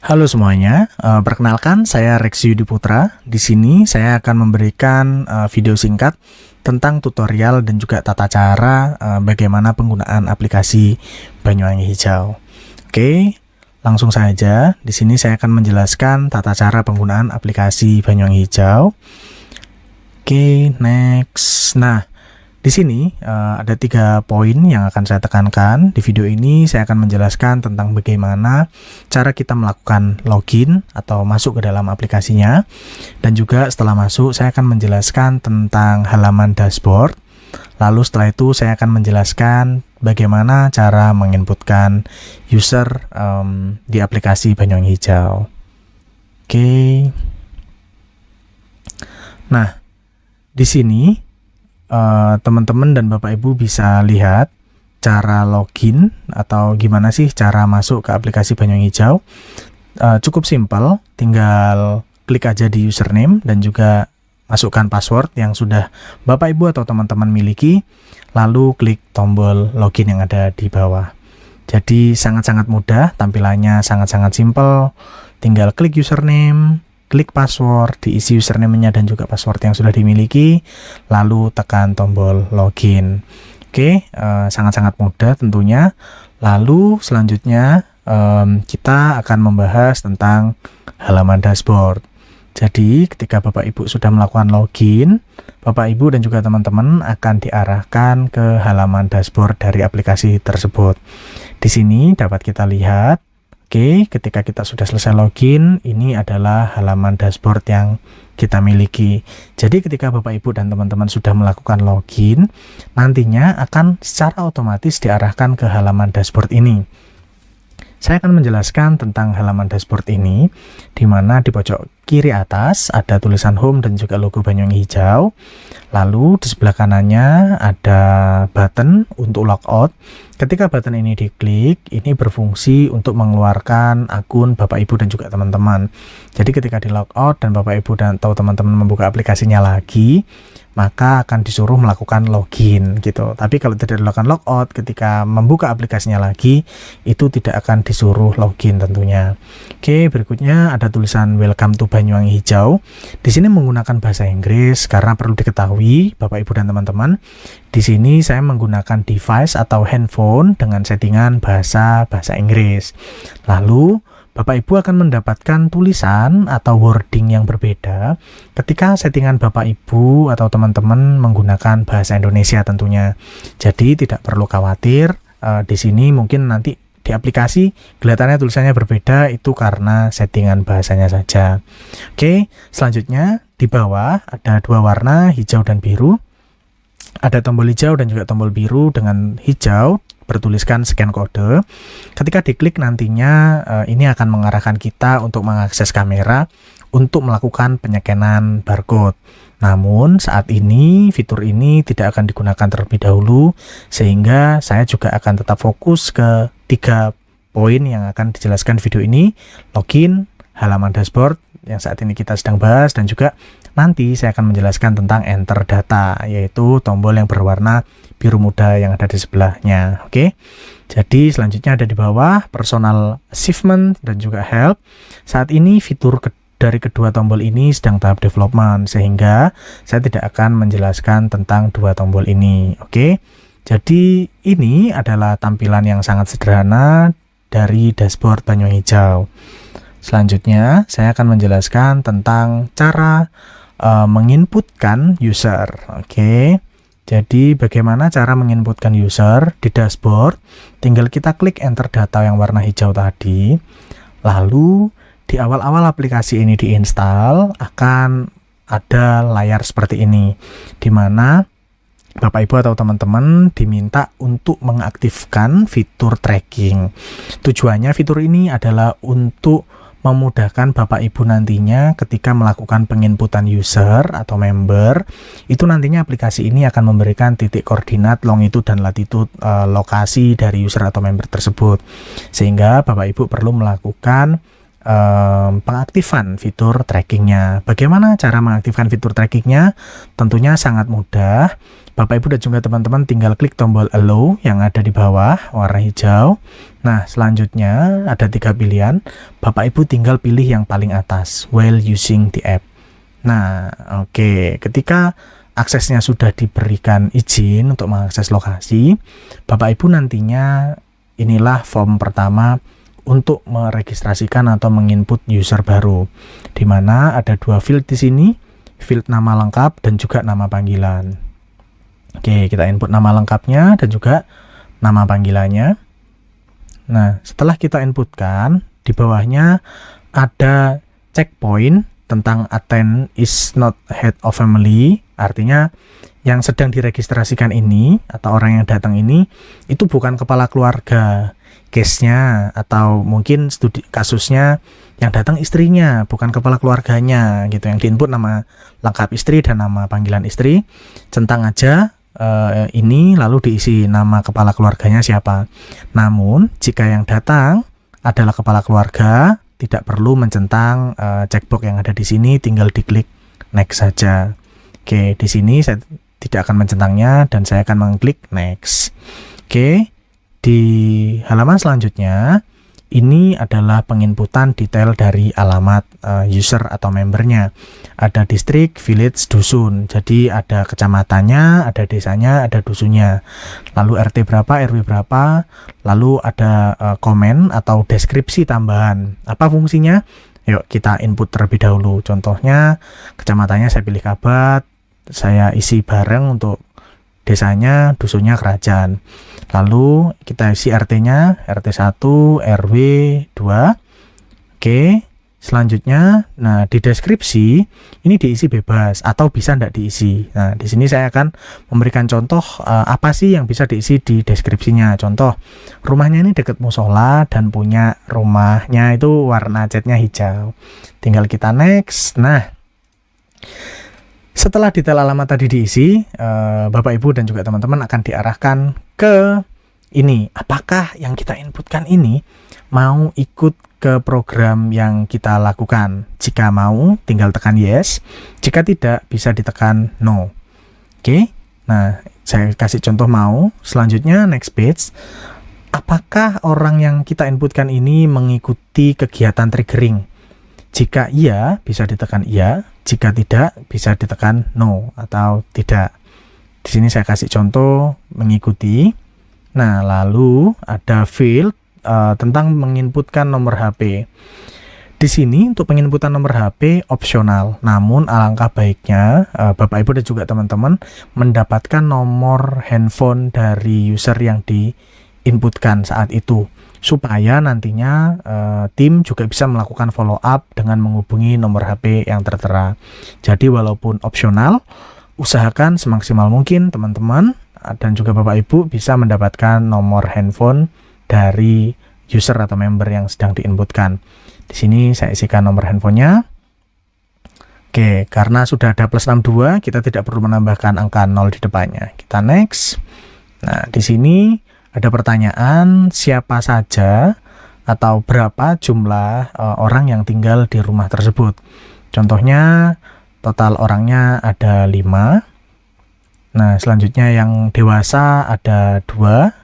Halo semuanya, perkenalkan saya Rex Yudi Putra. Di sini saya akan memberikan video singkat tentang tutorial dan juga tata cara bagaimana penggunaan aplikasi Banyuwangi Hijau. Oke, langsung saja. Di sini saya akan menjelaskan tata cara penggunaan aplikasi Banyuwangi Hijau. Oke, next. Nah, di sini ada 3 poin yang akan saya tekankan. Di video ini saya akan menjelaskan tentang bagaimana cara kita melakukan login atau masuk ke dalam aplikasinya. Dan juga setelah masuk saya akan menjelaskan tentang halaman dashboard. Lalu setelah itu saya akan menjelaskan bagaimana cara menginputkan user di aplikasi Banyuwangi Hijau. Oke. Nah, di sini teman-teman dan Bapak Ibu bisa lihat cara login atau gimana sih cara masuk ke aplikasi Banyuwangi Hijau. Cukup simpel, tinggal klik aja di username dan juga masukkan password yang sudah Bapak Ibu atau teman-teman miliki, lalu klik tombol login yang ada di bawah. Jadi sangat-sangat mudah, tampilannya sangat-sangat simpel, tinggal klik username, klik password, diisi username-nya dan juga password yang sudah dimiliki, lalu tekan tombol login. Oke, sangat-sangat mudah tentunya. Lalu selanjutnya kita akan membahas tentang halaman dashboard. Jadi ketika Bapak Ibu sudah melakukan login, Bapak Ibu dan juga teman-teman akan diarahkan ke halaman dashboard dari aplikasi tersebut. Di sini dapat kita lihat. Oke, ketika kita sudah selesai login, ini adalah halaman dashboard yang kita miliki. Jadi ketika Bapak Ibu dan teman-teman sudah melakukan login, nantinya akan secara otomatis diarahkan ke halaman dashboard ini. Saya akan menjelaskan tentang halaman dashboard ini, di mana di pojok kiri atas ada tulisan home dan juga logo Banyuwangi Hijau. Lalu di sebelah kanannya ada button untuk logout. Ketika button ini diklik, ini berfungsi untuk mengeluarkan akun Bapak Ibu dan juga teman-teman. Jadi ketika di logout dan Bapak Ibu dan atau teman-teman membuka aplikasinya lagi, maka akan disuruh melakukan login gitu. Tapi kalau tidak dilakukan logout, ketika membuka aplikasinya lagi, itu tidak akan disuruh login tentunya. Oke, berikutnya ada tulisan welcome to Banyuwangi Hijau. Di sini menggunakan bahasa Inggris karena perlu diketahui Bapak Ibu dan teman-teman. Di sini saya menggunakan device atau handphone dengan settingan bahasa Inggris. Lalu Bapak Ibu akan mendapatkan tulisan atau wording yang berbeda ketika settingan Bapak Ibu atau teman-teman menggunakan bahasa Indonesia tentunya. Jadi tidak perlu khawatir, di sini mungkin nanti di aplikasi kelihatannya tulisannya berbeda, itu karena settingan bahasanya saja. Oke, selanjutnya di bawah ada 2 warna, hijau dan biru. Ada tombol hijau dan juga tombol biru. Dengan hijau bertuliskan scan kode. Ketika diklik nantinya ini akan mengarahkan kita untuk mengakses kamera untuk melakukan penyekenan barcode. Namun saat ini fitur ini tidak akan digunakan terlebih dahulu, sehingga saya juga akan tetap fokus ke 3 poin yang akan dijelaskan video ini: login, halaman dashboard yang saat ini kita sedang bahas, dan juga nanti saya akan menjelaskan tentang enter data, yaitu tombol yang berwarna biru muda yang ada di sebelahnya. Oke, jadi selanjutnya ada di bawah personal achievement dan juga help. Saat ini fitur dari kedua tombol ini sedang tahap development, sehingga saya tidak akan menjelaskan tentang 2 tombol ini. Oke, jadi ini adalah tampilan yang sangat sederhana dari dashboard Banyuwangi Hijau. Selanjutnya saya akan menjelaskan tentang cara menginputkan user. Oke, jadi bagaimana cara menginputkan user di dashboard? Tinggal kita klik enter data yang warna hijau tadi. Lalu di awal-awal aplikasi ini diinstal akan ada layar seperti ini, di mana Bapak Ibu atau teman-teman diminta untuk mengaktifkan fitur tracking. Tujuannya fitur ini adalah untuk memudahkan Bapak Ibu nantinya ketika melakukan penginputan user atau member. Itu nantinya aplikasi ini akan memberikan titik koordinat, longitude dan latitude lokasi dari user atau member tersebut, sehingga Bapak Ibu perlu melakukan pengaktifan fitur trackingnya. Bagaimana cara mengaktifkan fitur trackingnya? Tentunya sangat mudah. Bapak Ibu dan juga teman-teman tinggal klik tombol allow yang ada di bawah warna hijau. Nah, selanjutnya ada 3 pilihan. Bapak Ibu tinggal pilih yang paling atas, while using the app. Nah, oke, ketika aksesnya sudah diberikan izin untuk mengakses lokasi, Bapak Ibu nantinya inilah form pertama untuk meregistrasikan atau menginput user baru, di mana ada 2 field di sini, field nama lengkap dan juga nama panggilan. Oke, kita input nama lengkapnya dan juga nama panggilannya. Nah, setelah kita inputkan, di bawahnya ada checkpoint tentang attend is not head of family, artinya yang sedang diregistrasikan ini atau orang yang datang ini itu bukan kepala keluarga case-nya, atau mungkin studi kasusnya yang datang istrinya, bukan kepala keluarganya gitu. Yang diinput nama lengkap istri dan nama panggilan istri, centang aja ini lalu diisi nama kepala keluarganya siapa. Namun jika yang datang adalah kepala keluarga, tidak perlu mencentang checkbox yang ada di sini, tinggal diklik next saja. Oke, di sini saya tidak akan mencentangnya dan saya akan mengklik next. Oke, di halaman selanjutnya ini adalah penginputan detail dari alamat user atau membernya. Ada distrik, village, dusun. Jadi ada kecamatannya, ada desanya, ada dusunnya. Lalu RT berapa, RW berapa. Lalu ada komen atau deskripsi tambahan. Apa fungsinya? Yuk kita input terlebih dahulu. Contohnya kecamatannya saya pilih Kabat, saya isi bareng untuk desanya, dusunnya Kerajaan. Lalu kita isi RT-nya, RT 1, RW 2. Oke, selanjutnya, nah di deskripsi ini diisi bebas atau bisa tidak diisi. Nah, di sini saya akan memberikan contoh apa sih yang bisa diisi di deskripsinya. Contoh, rumahnya ini dekat musola dan punya rumahnya itu warna catnya hijau. Tinggal kita next. Nah, setelah detail alamat tadi diisi, Bapak Ibu dan juga teman-teman akan diarahkan ke ini. Apakah yang kita inputkan ini mau ikut ke program yang kita lakukan? Jika mau, tinggal tekan yes. Jika tidak, bisa ditekan no. Oke, nah saya kasih contoh mau. Selanjutnya next page. Apakah orang yang kita inputkan ini mengikuti kegiatan triggering? Jika iya, bisa ditekan iya. Jika tidak, bisa ditekan no atau tidak. Di sini saya kasih contoh mengikuti. Nah, lalu ada field tentang menginputkan nomor HP. Di sini untuk penginputan nomor HP opsional. Namun alangkah baiknya Bapak Ibu dan juga teman-teman mendapatkan nomor handphone dari user yang diinputkan saat itu, supaya nantinya tim juga bisa melakukan follow up dengan menghubungi nomor HP yang tertera. Jadi walaupun opsional, usahakan semaksimal mungkin teman-teman dan juga Bapak Ibu bisa mendapatkan nomor handphone dari user atau member yang sedang diinputkan. Di sini saya isikan nomor handphonenya. Oke, karena sudah ada plus 62, kita tidak perlu menambahkan angka 0 di depannya. Kita next. Nah, di sini ada pertanyaan siapa saja atau berapa jumlah orang yang tinggal di rumah tersebut. Contohnya total orangnya ada 5. Nah, selanjutnya yang dewasa ada 2.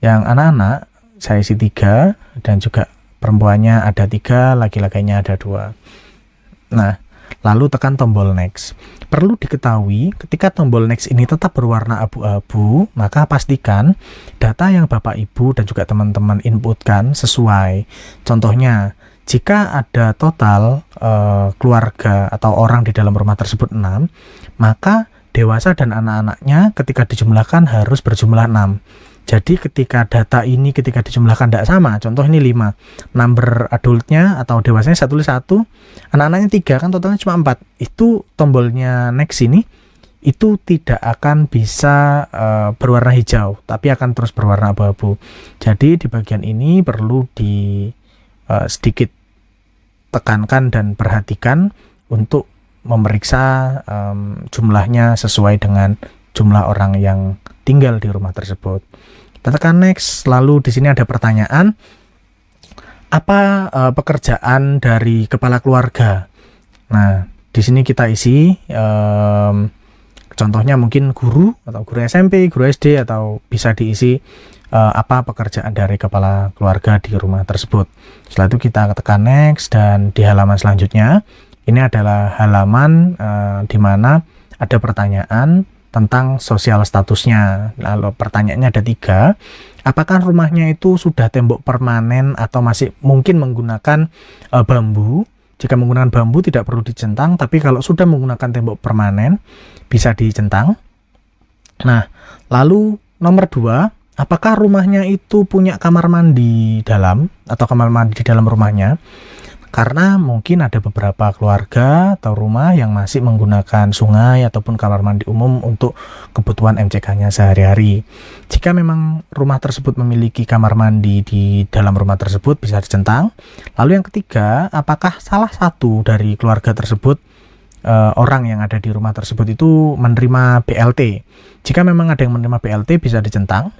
Yang anak-anak saya isi 3 dan juga perempuannya ada 3, laki-lakinya ada 2. Nah, lalu tekan tombol next. Perlu diketahui ketika tombol next ini tetap berwarna abu-abu, maka pastikan data yang Bapak Ibu dan juga teman-teman inputkan sesuai. Contohnya, jika ada total keluarga atau orang di dalam rumah tersebut 6, maka dewasa dan anak-anaknya ketika dijumlahkan harus berjumlah 6. Jadi ketika data ini ketika dijumlahkan tidak sama, contoh ini 5, number adultnya atau dewasanya saya tulis 1, anak-anaknya 3, kan totalnya cuma 4. Itu tombolnya next ini itu tidak akan bisa berwarna hijau, tapi akan terus berwarna abu-abu. Jadi di bagian ini perlu sedikit tekankan dan perhatikan untuk memeriksa jumlahnya sesuai dengan jumlah orang yang tinggal di rumah tersebut. Kita tekan next. Lalu di sini ada pertanyaan, apa pekerjaan dari kepala keluarga. Nah, di sini kita isi contohnya mungkin guru atau guru SMP, guru SD, atau bisa diisi apa pekerjaan dari kepala keluarga di rumah tersebut. Setelah itu kita tekan next, dan di halaman selanjutnya ini adalah halaman di mana ada pertanyaan tentang sosial statusnya. Lalu pertanyaannya ada 3. Apakah rumahnya itu sudah tembok permanen atau masih mungkin menggunakan bambu? Jika menggunakan bambu tidak perlu dicentang, tapi kalau sudah menggunakan tembok permanen bisa dicentang. Nah, lalu nomor 2, apakah rumahnya itu punya kamar mandi dalam atau kamar mandi di dalam rumahnya? Karena mungkin ada beberapa keluarga atau rumah yang masih menggunakan sungai ataupun kamar mandi umum untuk kebutuhan MCK-nya sehari-hari. Jika memang rumah tersebut memiliki kamar mandi di dalam rumah tersebut bisa dicentang. Lalu yang ketiga, apakah salah satu dari keluarga tersebut, orang yang ada di rumah tersebut itu menerima BLT? Jika memang ada yang menerima BLT bisa dicentang.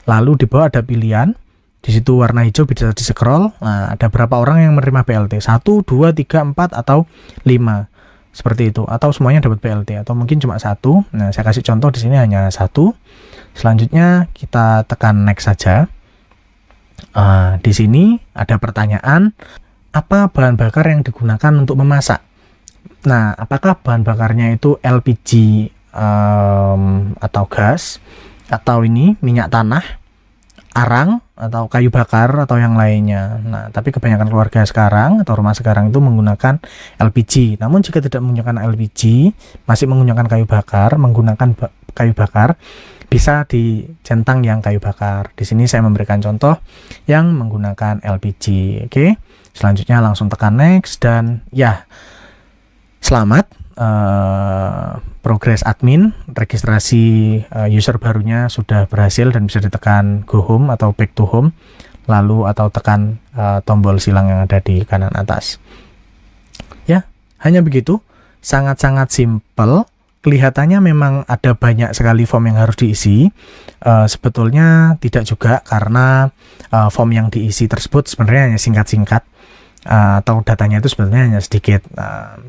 Lalu di bawah ada pilihan. Di situ warna hijau bisa di-scroll. Nah, ada berapa orang yang menerima BLT? 1, 2, 3, 4, atau 5. Seperti itu. Atau semuanya dapat BLT. Atau mungkin cuma 1. Nah, saya kasih contoh di sini hanya 1. Selanjutnya kita tekan next saja. Di sini ada pertanyaan, apa bahan bakar yang digunakan untuk memasak? Nah, apakah bahan bakarnya itu LPG atau gas? Atau ini minyak tanah, arang, atau kayu bakar, atau yang lainnya. Nah, tapi kebanyakan keluarga sekarang atau rumah sekarang itu menggunakan LPG. Namun jika tidak menggunakan LPG, masih menggunakan kayu bakar, bisa dicentang yang kayu bakar. Di sini saya memberikan contoh yang menggunakan LPG. Oke. Selanjutnya langsung tekan next, dan ya, selamat. Progres admin, registrasi user barunya sudah berhasil dan bisa ditekan go home atau back to home, lalu atau tekan tombol silang yang ada di kanan atas. Ya, hanya begitu, sangat-sangat simple. Kelihatannya memang ada banyak sekali form yang harus diisi. Sebetulnya tidak juga, karena form yang diisi tersebut sebenarnya hanya singkat-singkat. Atau datanya itu sebenarnya hanya sedikit.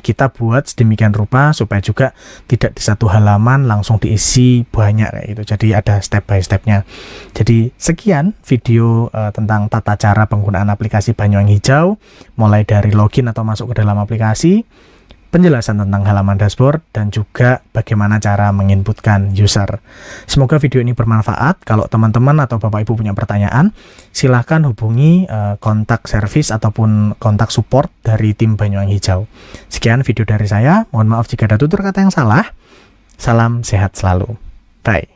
Kita buat sedemikian rupa supaya juga tidak di satu halaman langsung diisi banyak kayak gitu. Jadi ada step by stepnya. Jadi sekian video tentang tata cara penggunaan aplikasi Banyuwangi Hijau, mulai dari login atau masuk ke dalam aplikasi, penjelasan tentang halaman dashboard, dan juga bagaimana cara menginputkan user. Semoga video ini bermanfaat. Kalau teman-teman atau Bapak Ibu punya pertanyaan, silahkan hubungi kontak service ataupun kontak support dari tim Banyuwangi Hijau. Sekian video dari saya. Mohon maaf jika ada tutur kata yang salah. Salam sehat selalu. Bye.